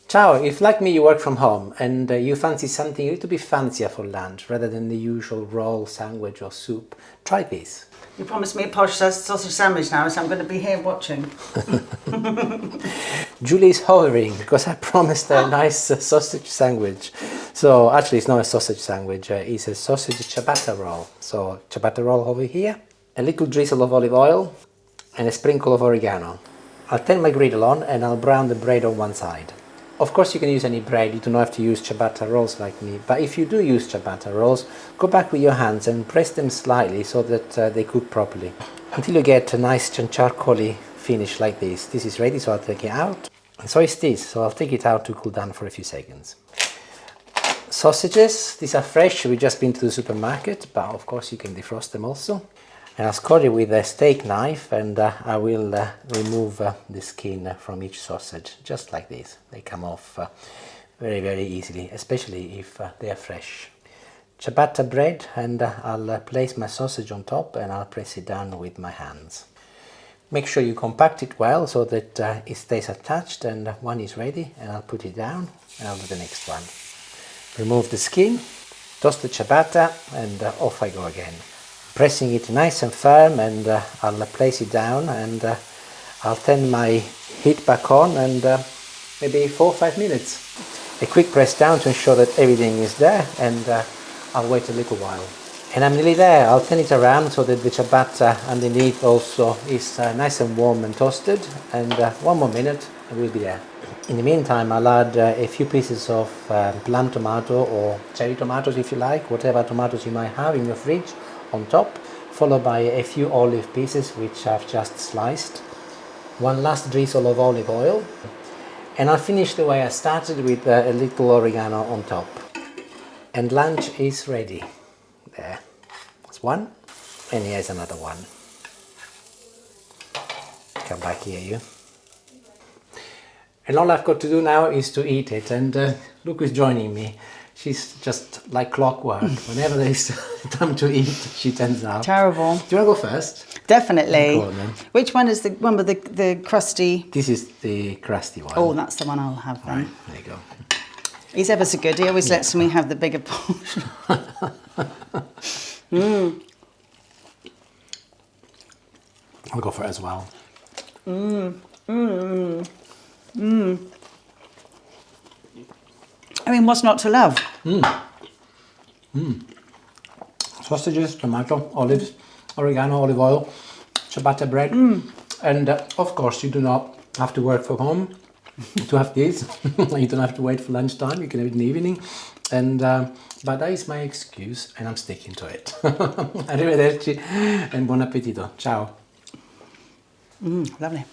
Ciao, if like me you work from home and you fancy something a little bit fancier for lunch rather than the usual roll, sandwich or soup, try this. You promised me a posh sausage sandwich now, so I'm going to be here watching. Julie's hovering because I promised her a nice sausage sandwich. So actually it's not a sausage sandwich, it's a sausage ciabatta roll. So ciabatta roll over here, a little drizzle of olive oil and a sprinkle of oregano. I'll turn my griddle on and I'll brown the bread on one side. Of course you can use any bread, you don't have to use ciabatta rolls like me, but if you do use ciabatta rolls, go back with your hands and press them slightly so that they cook properly. Until you get a nice charcoaly finish like this. This is ready, so I'll take it out. And so is this, so I'll take it out to cool down for a few seconds. Sausages, these are fresh, we've just been to the supermarket, but of course you can defrost them also. And I'll score it with a steak knife and I will remove the skin from each sausage, just like this. They come off very, very easily, especially if they are fresh. Ciabatta bread, and I'll place my sausage on top and I'll press it down with my hands. Make sure you compact it well so that it stays attached, and one is ready and I'll put it down and I'll do the next one. Remove the skin, toss the ciabatta and off I go again. Pressing it nice and firm, and I'll place it down and I'll turn my heat back on and maybe 4 or 5 minutes. A quick press down to ensure that everything is there, and I'll wait a little while. And I'm nearly there. I'll turn it around so that the ciabatta underneath also is nice and warm and toasted, and 1 more minute and we'll be there. In the meantime, I'll add a few pieces of plum tomato or cherry tomatoes if you like, whatever tomatoes you might have in your fridge, on top, followed by a few olive pieces which I've just sliced. One last drizzle of olive oil, and I'll finish the way I started with a little oregano on top. And lunch is ready. There, that's one, and here's another one. Come back here, you. And all I've got to do now is to eat it, and look who's joining me. She's just like clockwork. Whenever there's time to eat, she turns out. Terrible. Do you want to go first? Definitely. Go on, then. Which one is the one with the crusty? This is the crusty one. Oh, that's the one I'll have then. Right, there you go. He's ever so good. He always lets me have the bigger portion. I'll go for it as well. I mean, what's not to love? Sausages, tomato, olives, oregano, olive oil, ciabatta bread, and of course you do not have to work from home to have this. You don't have to wait for lunchtime. You can have it in the evening, and but that is my excuse, and I'm sticking to it. Arrivederci and buon appetito. Ciao. Lovely.